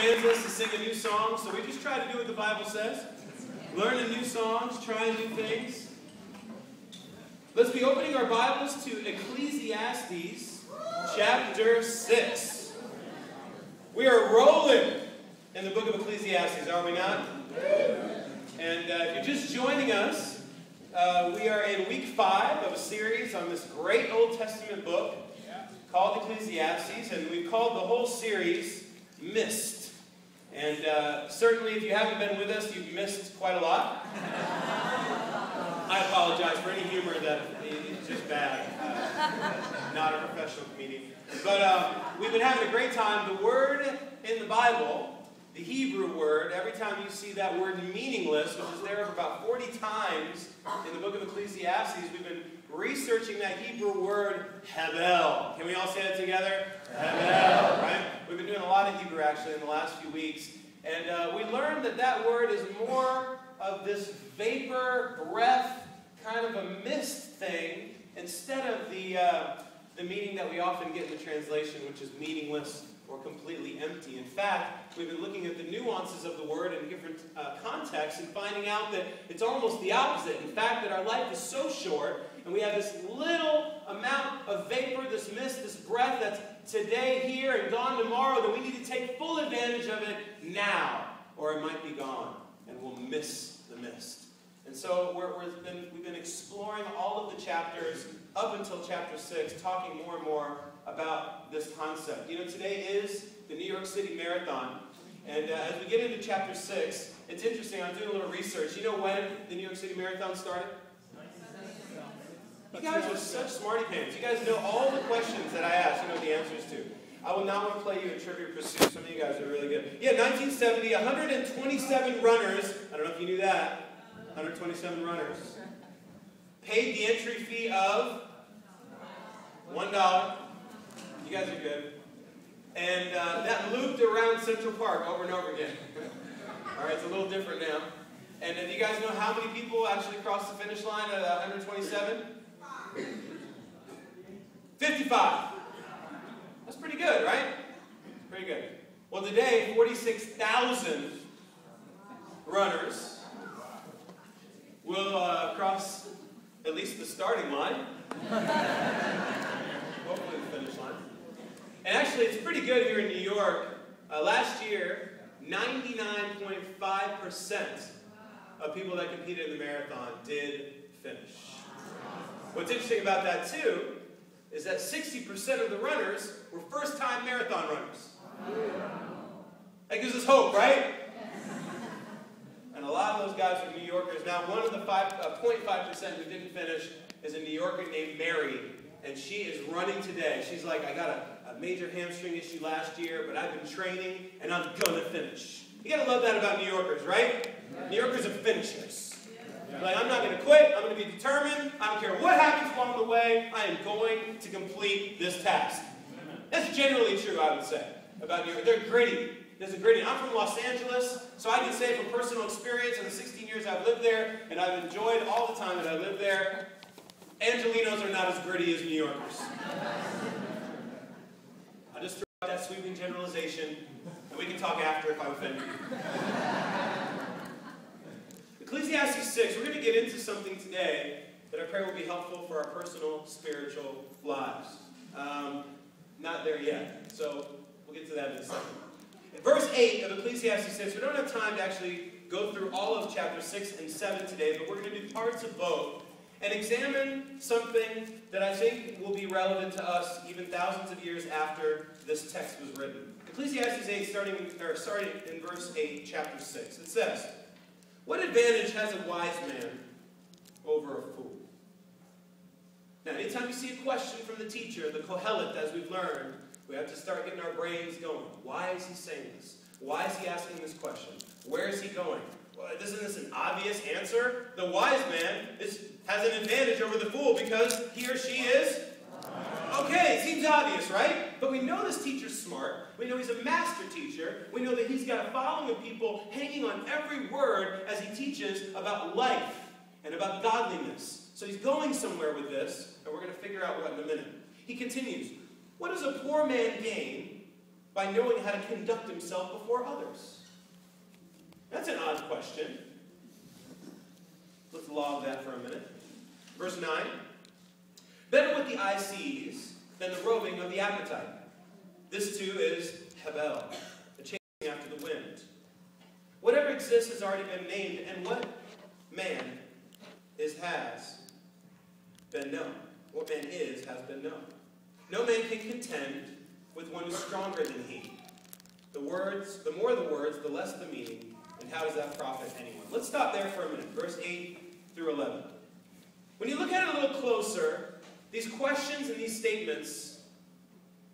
commands us to sing a new song, so we just try to do what the Bible says. Learning new songs, trying new things. Let's be opening our Bibles to Ecclesiastes chapter 6. We are rolling in the book of Ecclesiastes, are we not? And if you're just joining us, we are in week 5 of a series on this great Old Testament book called Ecclesiastes, and we've called the whole series Missed. And certainly if you haven't been with us, you've missed quite a lot. I apologize for any humor that is just bad. Not a professional comedian. But we've been having a great time. The word in the Bible, the Hebrew word, every time you see that word meaningless, which is there about 40 times in the book of Ecclesiastes, we've been researching that Hebrew word, Hebel. Can we all say it together? Hebel, right? We've been doing a lot of Hebrew, actually, in the last few weeks. And we learned that that word is more of this vapor, breath, kind of a mist thing, instead of the meaning that we often get in the translation, which is meaningless or completely empty. In fact, we've been looking at the nuances of the word in different contexts and finding out that it's almost the opposite. In fact, that our life is so short, and we have this little amount of vapor, this mist, this breath that's today here and gone tomorrow, that we need to take full advantage of it now, or it might be gone, and we'll miss the mist. And so we've been exploring all of the chapters up until chapter 6, talking more and more about this concept. You know, today is the New York City Marathon, and as we get into chapter 6, it's interesting. I'm doing a little research. You know when the New York City Marathon started? You guys are such smarty pants. You guys know all the questions that I ask. You know the answers to. I will not want to play you a Trivia Pursuit. Some of you guys are really good. Yeah, 1970, 127 runners. I don't know if you knew that. 127 runners. Paid the entry fee of $1. You guys are good. And that looped around Central Park over and over again. All right, it's a little different now. And do you guys know how many people actually crossed the finish line at 127? 55. That's pretty good, right? Pretty good. Well, today, 46,000 runners will cross at least the starting line. Hopefully the finish line. And actually, it's pretty good here in New York. Last year, 99.5% of people that competed in the marathon did finish. What's interesting about that, too, is that 60% of the runners were first-time marathon runners. That gives us hope, right? And a lot of those guys are New Yorkers. Now, one of the 0.5% who didn't finish is a New Yorker named Mary, and she is running today. She's like, I got a major hamstring issue last year, but I've been training, and I'm going to finish. You got to love that about New Yorkers, right? New Yorkers are finishers. Like, I'm not going to quit. I'm going to be determined. I don't care what happens along the way. I am going to complete this task. That's generally true, I would say, about New York. They're gritty. There's a gritty. I'm from Los Angeles, so I can say from personal experience in the 16 years I've lived there, and I've enjoyed all the time that I lived there, Angelinos are not as gritty as New Yorkers. I'll just throw out that sweeping generalization, and we can talk after if I offend you. Ecclesiastes 6, we're going to get into something today that I pray will be helpful for our personal, spiritual lives. Not there yet, so we'll get to that in a second. In verse 8 of Ecclesiastes 6, we don't have time to actually go through all of chapter 6 and 7 today, but we're going to do parts of both and examine something that I think will be relevant to us even thousands of years after this text was written. Ecclesiastes 8, starting in verse 8, chapter 6. It says, "What advantage has a wise man over a fool?" Now, anytime you see a question from the teacher, the Kohelet, as we've learned, we have to start getting our brains going. Why is he saying this? Why is he asking this question? Where is he going? Well, isn't this an obvious answer? The wise man has an advantage over the fool because he or she is? Okay, it seems obvious, right? But we know this teacher's smart. We know he's a master teacher. We know that he's got a following of people hanging on every word as he teaches about life and about godliness. So he's going somewhere with this, and we're going to figure out what in a minute. He continues, "What does a poor man gain by knowing how to conduct himself before others? That's an odd question. Let's log that for a minute. Verse 9. Better what the eye sees than the roving of the appetite. This too is Hebel, the chasing after the wind. Whatever exists has already been named, and what man has been known. What man is has been known. No man can contend with one who's stronger than he. The more the words, the less the meaning, and how does that profit anyone? Let's stop there for a minute. Verse 8 through 11. When you look at it a little closer, these questions and these statements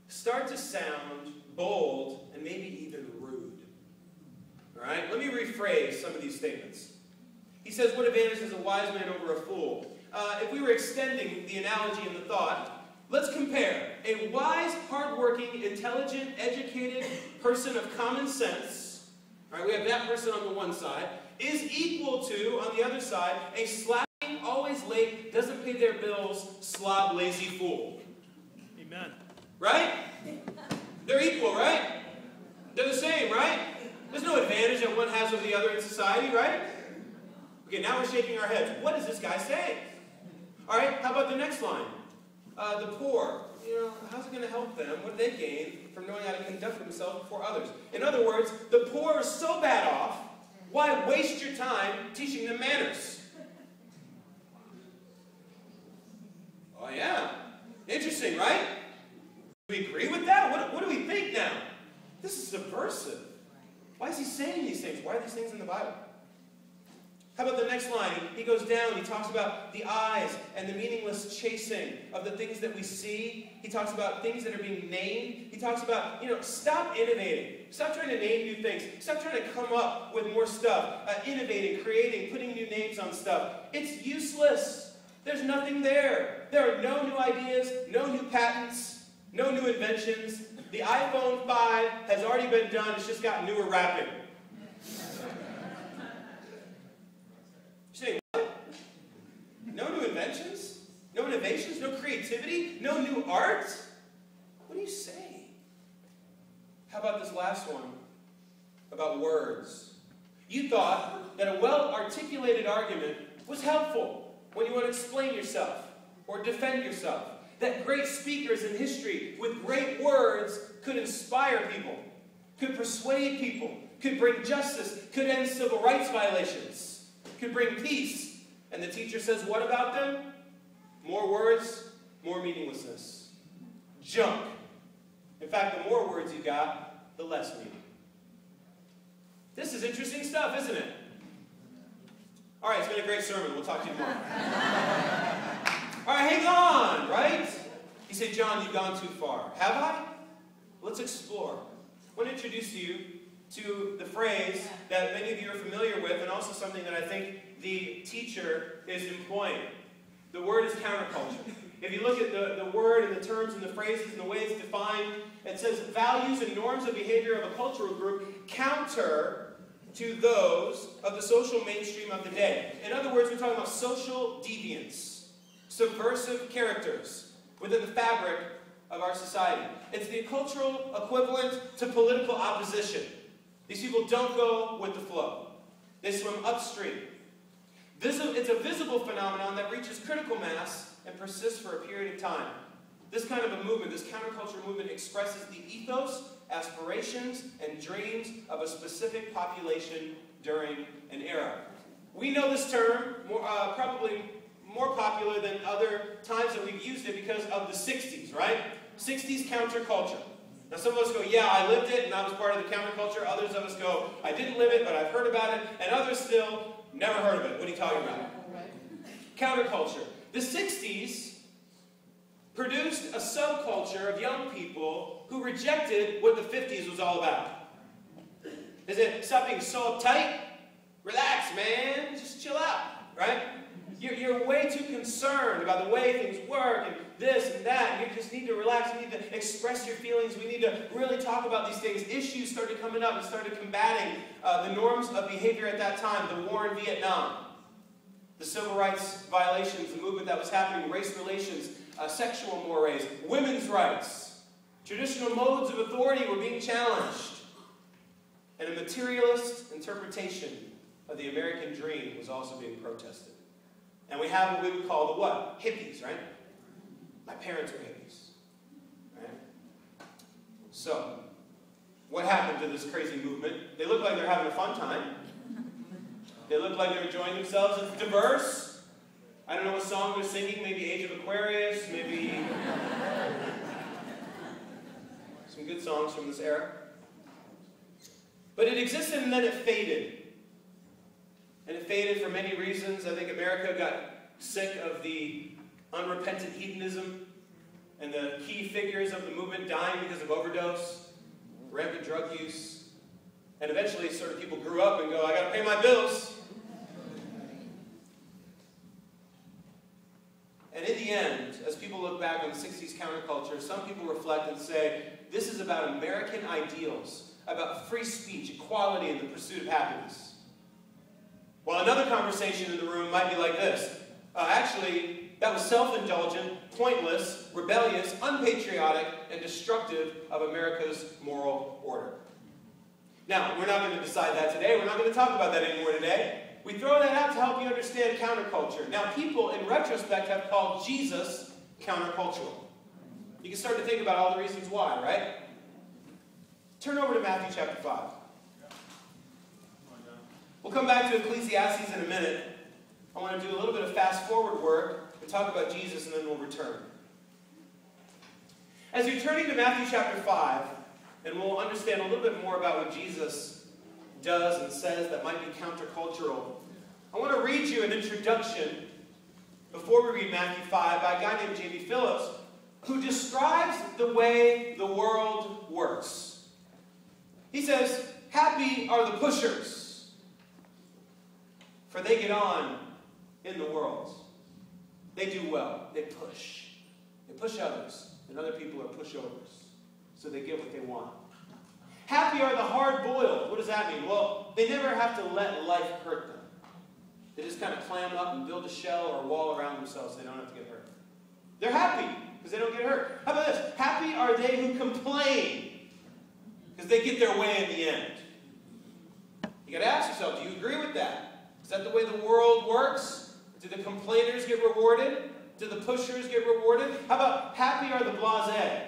start to sound bold and maybe even rude. All right? Let me rephrase some of these statements. He says, what advantage has a wise man over a fool? If we were extending the analogy and the thought, let's compare a wise, hardworking, intelligent, educated person of common sense. All right, we have that person on the one side, is equal to, on the other side, a slacking, always late, doesn't pay their bills, slob, lazy fool. Amen. Right? They're equal, right? They're the same, right? There's no advantage that one has over the other in society, right? Okay, now we're shaking our heads. What is this guy saying? All right, how about the next line? The poor. How's it going to help them? What do they gain from knowing how to conduct themselves before others? In other words, the poor are so bad off, why waste your time teaching them manners? Oh yeah, interesting, right? Do we agree with that? What do we think now? This is subversive. Why is he saying these things? Why are these things in the Bible? How about the next line? He goes down, he talks about the eyes and the meaningless chasing of the things that we see. He talks about things that are being named. He talks about, stop innovating. Stop trying to name new things. Stop trying to come up with more stuff. Innovating, creating, putting new names on stuff. It's useless. There's nothing there. There are no new ideas, no new patents, no new inventions. The iPhone 5 has already been done. It's just got newer wrapping. Saying what? No new inventions? No innovations? No creativity? No new art? What are you saying? How about this last one? About words. You thought that a well-articulated argument was helpful when you want to explain yourself or defend yourself. That great speakers in history with great words could inspire people, could persuade people, could bring justice, could end civil rights violations, could bring peace. And the teacher says, what about them? More words, more meaninglessness. Junk. In fact, the more words you got, the less meaning. This is interesting stuff, isn't it? All right, it's been a great sermon. We'll talk to you tomorrow. All right, hang on, right? You say, John, you've gone too far. Have I? Let's explore. I want to introduce you to the phrase that many of you are familiar with, and also something that I think the teacher is employing. The word is counterculture. If you look at the word and the terms and the phrases and the way it's defined, it says values and norms of behavior of a cultural group counter to those of the social mainstream of the day. In other words, we're talking about social deviance, subversive characters within the fabric of our society. It's the cultural equivalent to political opposition. These people don't go with the flow. They swim upstream. It's a visible phenomenon that reaches critical mass and persists for a period of time. This kind of a movement, this counterculture movement, expresses the ethos, aspirations, and dreams of a specific population during an era. We know this term, probably more popular than other times that we've used it because of the 60s, right? 60s counterculture. Now some of us go, yeah, I lived it and I was part of the counterculture. Others of us go, I didn't live it, but I've heard about it. And others still, never heard of it. What are you talking about? Counterculture. The 60s produced a subculture of young people who rejected what the 50s was all about. They said, stop being so uptight. Relax, man. Just chill out, right? You're way too concerned about the way things work and this and that. You just need to relax. You need to express your feelings. We need to really talk about these things. Issues started coming up and started combating the norms of behavior at that time. The war in Vietnam, the civil rights violations, the movement that was happening, race relations, sexual mores, women's rights, Traditional modes of authority were being challenged. And a materialist interpretation of the American dream was also being protested. And we have what we would call the what? Hippies, right? My parents were hippies. Right? So, what happened to this crazy movement? They look like they're having a fun time. They look like they're enjoying themselves. It's diverse. I don't know what song they're singing. Maybe Age of Aquarius. Maybe some good songs from this era. But it existed and then it faded. And it faded for many reasons. I think America got sick of the unrepentant hedonism and the key figures of the movement dying because of overdose, rampant drug use. And eventually sort of people grew up and go, I got to pay my bills. And in the end, as people look back on the 60s counterculture, some people reflect and say, this is about American ideals, about free speech, equality, and the pursuit of happiness. While another conversation in the room might be like this. Actually, that was self-indulgent, pointless, rebellious, unpatriotic, and destructive of America's moral order. Now, we're not going to decide that today. We're not going to talk about that anymore today. We throw that out to help you understand counterculture. Now, people, in retrospect, have called Jesus countercultural. You can start to think about all the reasons why, right? Turn over to Matthew chapter 5. We'll come back to Ecclesiastes in a minute. I want to do a little bit of fast-forward work and talk about Jesus, and then we'll return. As you're turning to Matthew chapter 5, and we'll understand a little bit more about what Jesus does and says that might be countercultural, I want to read you an introduction before we read Matthew 5 by a guy named J.B. Phillips, who describes the way the world works. He says, happy are the pushers, for they get on in the world. They do well. They push. They push others, and other people are pushovers, so they get what they want. Happy are the hard-boiled. What does that mean? Well, they never have to let life hurt them. They just kind of clam up and build a shell or a wall around themselves so they don't have to get hurt. They're happy because they don't get hurt. How about this? Happy are they who complain because they get their way in the end. You got to ask yourself, do you agree with that? Is that the way the world works? Do the complainers get rewarded? Do the pushers get rewarded? How about happy are the blasé?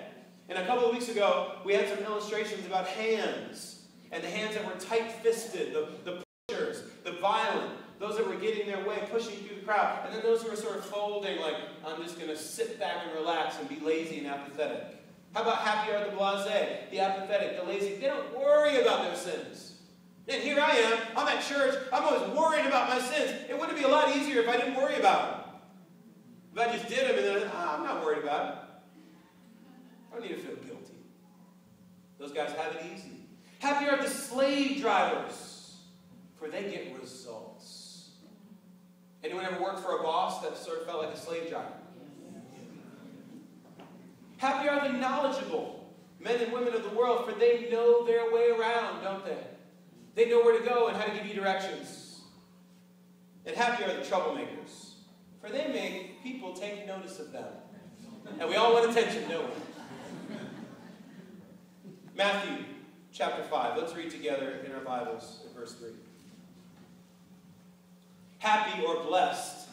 And a couple of weeks ago, we had some illustrations about hands. And the hands that were tight-fisted, the pushers, the violent, those that were getting their way, pushing through the crowd. And then those who were sort of folding, like, I'm just going to sit back and relax and be lazy and apathetic. How about happy are the blasé, the apathetic, the lazy? They don't worry about their sins. And here I am, I'm at church, I'm always worried about my sins. It wouldn't be a lot easier if I didn't worry about them. If I just did them and then, I'm not worried about it. I don't need to feel guilty. Those guys have it easy. Happy are the slave drivers, for they get results. Anyone ever worked for a boss that sort of felt like a slave driver? Happy are the knowledgeable men and women of the world, for they know their way around, don't they? They know where to go and how to give you directions. And happy are the troublemakers, for they make people take notice of them. And we all want attention, don't we? Matthew chapter 5. Let's read together in our Bibles in verse 3. Happy or blessed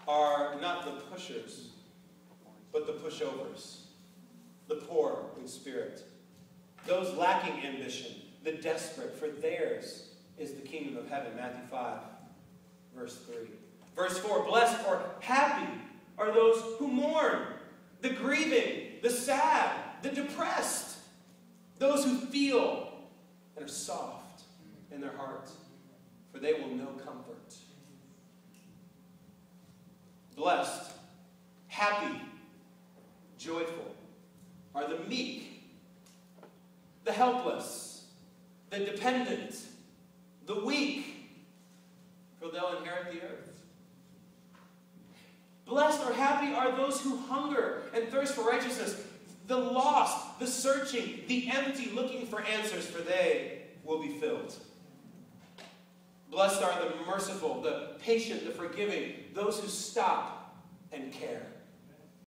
are not the pushers, but the pushovers, the poor in spirit, those lacking ambition, the desperate, for theirs is the kingdom of heaven. Matthew 5, verse 3. Verse 4, blessed or happy are those who mourn, the grieving, the sad, the depressed, those who feel and are soft in their heart, for they will know comfort. Blessed, happy, joyful are the meek, the helpless, the dependent, the weak, for they'll inherit the earth. Blessed or happy are those who hunger and thirst for righteousness, the lost, the searching, the empty, looking for answers, for they will be filled. Blessed are the merciful, the patient, the forgiving, those who stop and care.